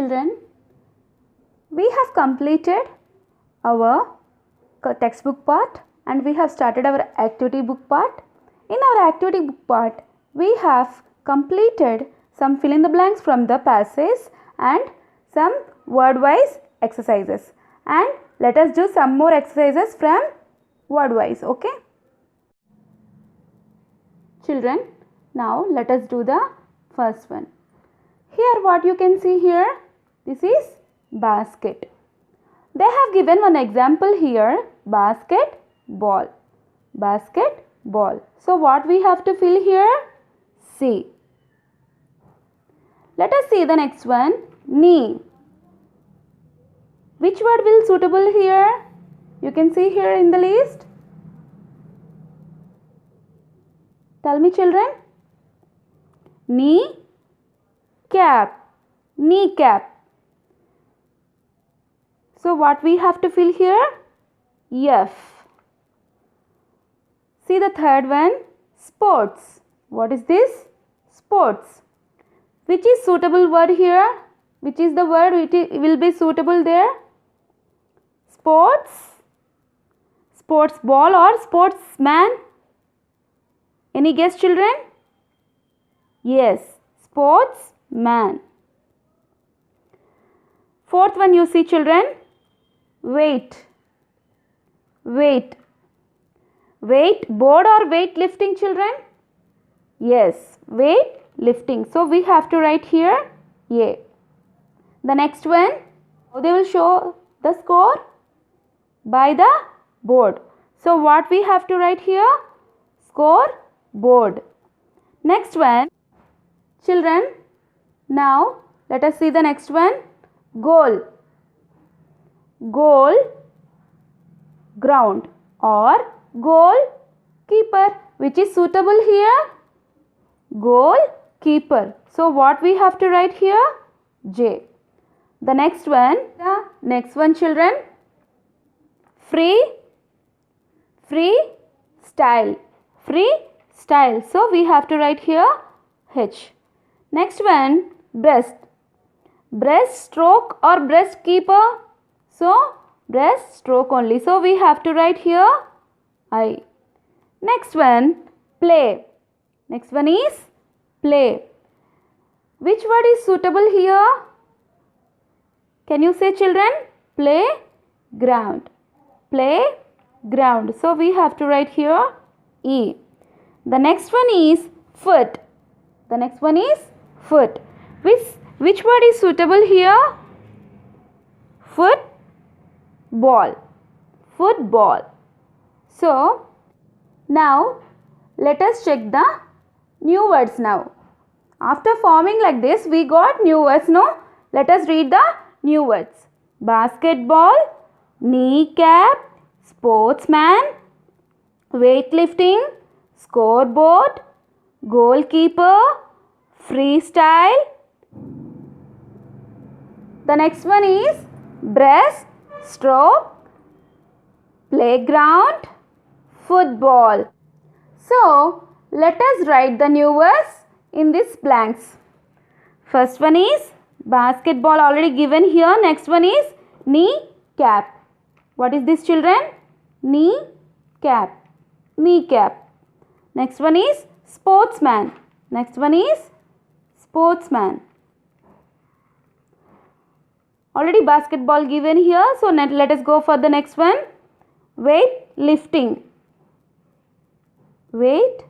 Children, we have completed our textbook part and we have started our activity book part. In our activity book part, we have completed some fill in the blanks from the passage and some word-wise exercises. And let us do some more exercises from word-wise, okay? Children, now let us do the first one. Here what you can see here, this is basket. They have given one example here, basket, ball. Basket, ball. So what we have to fill here? C. Let us see the next one, knee. Which word will suitable here? You can see here in the list. Tell me children. Knee cap. Kneecap. So what we have to fill here? F. See the third one, sports. What is this? Sports. Which is suitable word here? Which is the word which will be suitable there? Sports. Sports ball or sportsman? Any guess children? Yes, sportsman. Fourth one you see children, weight. Weight. Weight board or weight lifting children? Yes, weight lifting. So we have to write here A. The next one, they will show the score by the board. So what we have to write here? Score board. Next one, children, now let us see the next one, goal. Goal, ground or goal keeper. Which is suitable here? Goal keeper. So what we have to write here? J. The next one children, free style. Free style. So we have to write here H. Next one, breast. Breast stroke or breast keeper. So breast stroke only. So we have to write here I. Next one, play. Next one is play. Which word is suitable here? Can you say children? Play ground. Play ground. So we have to write here E. The next one is foot. The next one is foot. Which word is suitable here? Football. Football. So now let us check the new words now. After forming like this, we got new words, no? Let us read the new words. Basketball, kneecap, sportsman, weightlifting, scoreboard, goalkeeper, freestyle. The next one is breast stroke, playground, football. So let us write the new words in these blanks. First one is basketball, already given here. Next one is kneecap. What is this children? Kneecap. Kneecap. Next one is sportsman. Next one is sportsman. Already basketball given here. So let us go for the next one. Weight lifting. Weight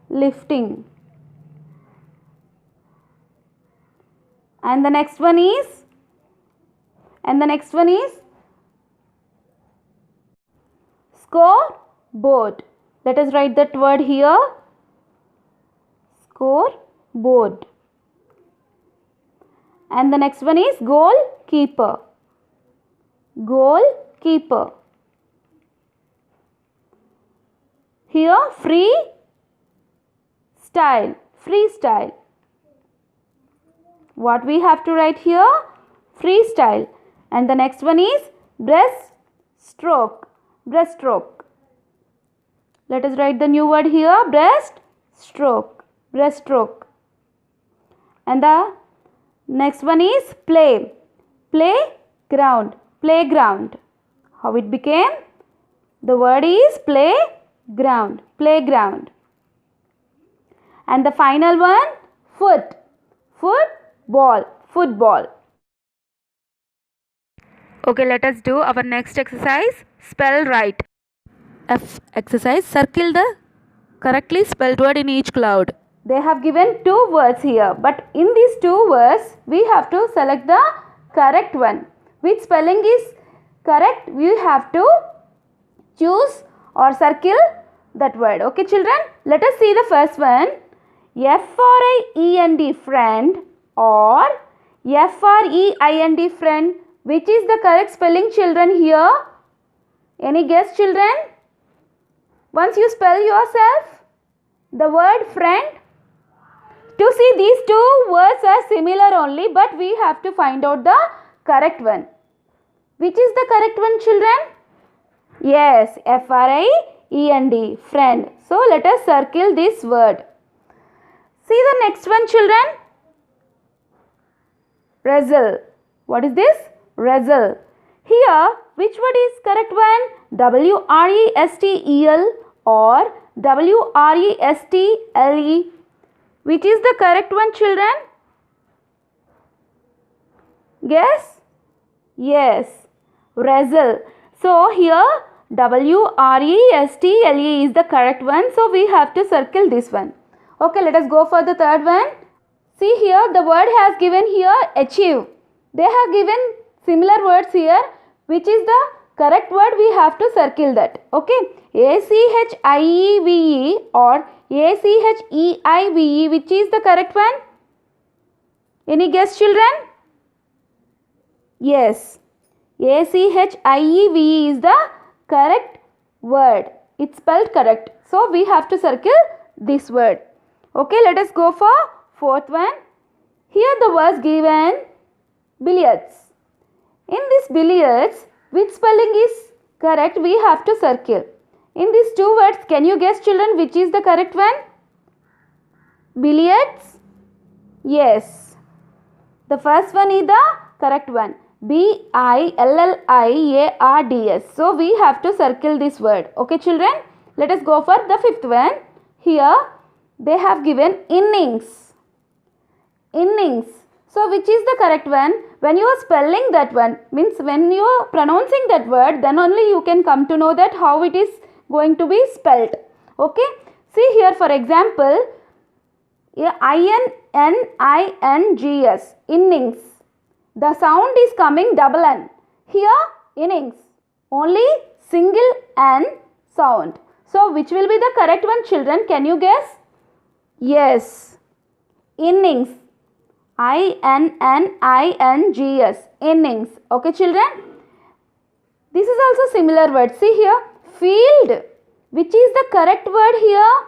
lifting. And the next one is scoreboard. Let us write that word here. Scoreboard. And the next one is goalkeeper. Goalkeeper. Here freestyle. Freestyle. What we have to write here? Freestyle. And the next one is breaststroke. Breaststroke. Let us write the new word here. Breaststroke. Breaststroke. And the Next one is play. Playground. Playground. How it became? The word is playground. Playground. And the final one, foot. Football. Football. Okay, let us do our next exercise. Spell right. F exercise. Circle the correctly spelled word in each cloud. They have given two words here, but in these two words, we have to select the correct one. Which spelling is correct? We have to choose or circle that word. Okay, children? Let us see the first one. F-R-I-E-N-D, friend, or F-R-E-I-N-D, friend. Which is the correct spelling, children, here? Any guess, children? Once you spell yourself the word friend. To see, these two words are similar only, but we have to find out the correct one. Which is the correct one, children? Yes, F-R-I-E-N-D, friend. So, let us circle this word. See the next one, children. Wrestle. What is this? Wrestle. Here, which word is correct one? W-R-E-S-T-E-L or W-R-E-S-T-L-E. Which is the correct one, children? Guess? Yes, wrestle. So, here W-R-E-S-T-L-E is the correct one. So, we have to circle this one. Okay, let us go for the third one. See here, the word has given here achieve. They have given similar words here. Which is the correct word? We have to circle that. Okay, A-C-H-I-E-V-E or A-C-H-E-I-V-E. Which is the correct one? Any guess, children? Yes, A-C-H-I-E-V-E is the correct word. It's spelled correct. So, we have to circle this word. Okay, let us go for fourth one. Here the words given billiards. In this billiards, which spelling is correct? We have to circle. In these two words, can you guess, children, which is the correct one? Billiards? Yes. The first one is the correct one. B-I-L-L-I-A-R-D-S. So, we have to circle this word. Okay, children? Let us go for the fifth one. Here, they have given innings. Innings. So, which is the correct one? When you are spelling that one, means when you are pronouncing that word, then only you can come to know that how it is going to be spelled. Okay. See here, for example, I-N-N-I-N-G-S, innings. The sound is coming double N. Here, innings. Only single N sound. So, which will be the correct one, children? Can you guess? Yes. Innings. I-N-N-I-N-G-S. Innings. Okay, children? This is also similar word. See here. Field. Which is the correct word here?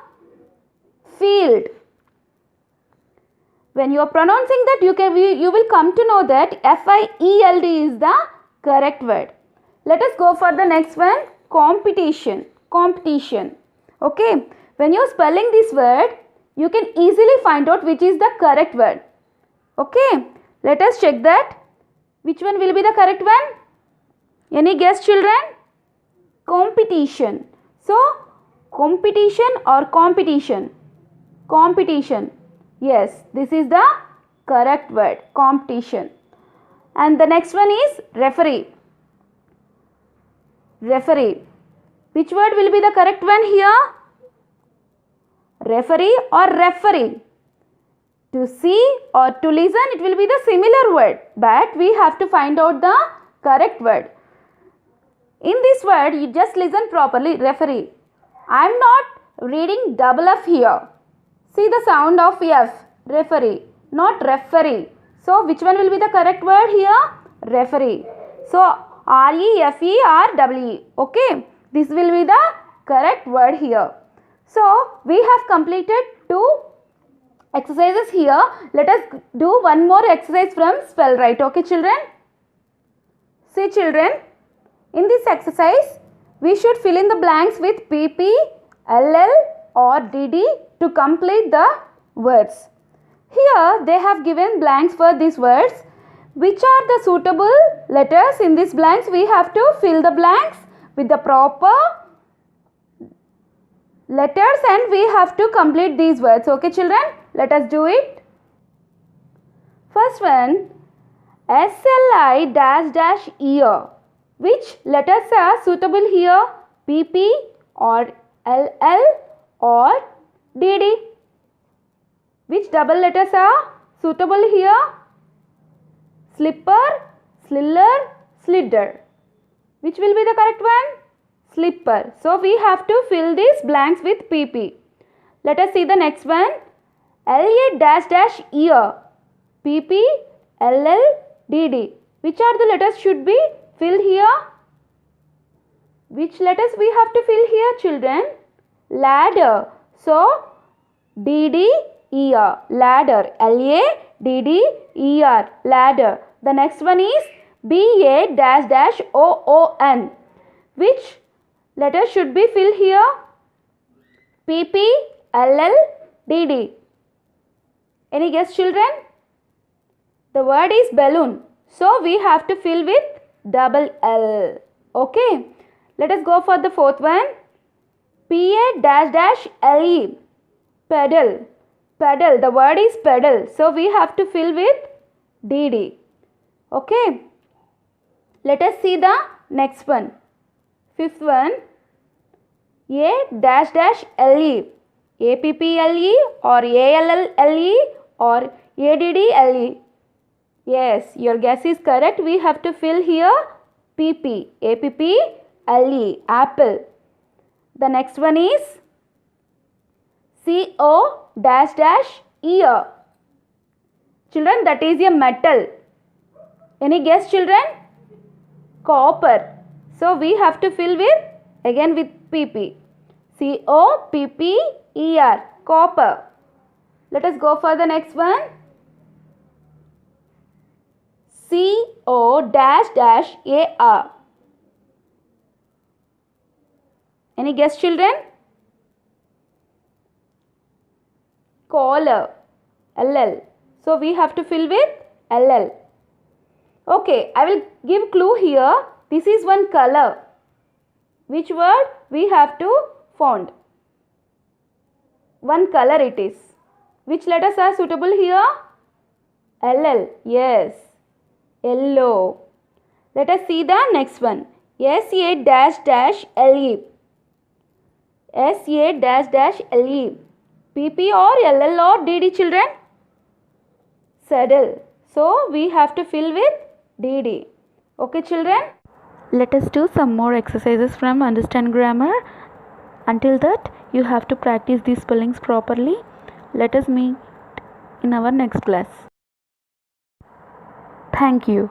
Field. When you are pronouncing that, you will come to know that F-I-E-L-D is the correct word. Let us go for the next one. Competition. Competition. Okay. When you are spelling this word, you can easily find out which is the correct word. Okay. Let us check that. Which one will be the correct one? Any guess, children? Competition. So, competition or competition? Competition. Yes, this is the correct word. Competition. And the next one is referee. Referee. Which word will be the correct one here? Referee or referee? To see or to listen, it will be the similar word, but we have to find out the correct word. In this word, you just listen properly. Referee. I am not reading double F here. See the sound of F. Referee. Not referee. So, which one will be the correct word here? Referee. So, R-E-F-E-R-W-E. Okay. This will be the correct word here. So, we have completed 2 exercises here. Let us do one more exercise from Spell Right. Okay, children? See, children, in this exercise, we should fill in the blanks with PP, LL or DD to complete the words. Here they have given blanks for these words. Which are the suitable letters in these blanks? We have to fill the blanks with the proper letters and we have to complete these words. Okay children, let us do it. First one, SLI dash dash ear. Which letters are suitable here? PP or LL or DD? Which double letters are suitable here? Slipper, sliller, slidder. Which will be the correct one? Slipper. So we have to fill these blanks with PP. Let us see the next one. LA dash dash ear. PP, LL, DD. Which are the letters should be filled here? Which letters we have to fill here children? Ladder. So DD, ER. Ladder. LADDER. Ladder. The next one is BA dash dash OON. Which letter should be filled here? PP, LL, DD. Any guess children? The word is balloon. So we have to fill with double L. Okay. Let us go for the fourth one. PA dash dash LE. Pedal. Pedal. The word is pedal. So we have to fill with DD. Okay. Let us see the next one. Fifth one. A dash dash LE. APPLE or ALLLE or ADDLE. Yes, your guess is correct. We have to fill here PP. APPLE. Apple. The next one is CO dash dash ear. Children, that is a metal. Any guess children? Copper. So we have to fill with again with PP. COPPER. Copper. Let us go for the next one. CO dash dash AR. Any guess children? Collar. LL. So we have to fill with LL. Okay, I will give clue here. This is one color. Which word we have to found? One color it is. Which letters are suitable here? LL. Yes. Yellow. Let us see the next one. SA dash dash LE. SA dash dash LE. PP or LL or DD children? Saddle. So we have to fill with DD. Okay children? Let us do some more exercises from Understand Grammar. Until that, you have to practice these spellings properly. Let us meet in our next class. Thank you.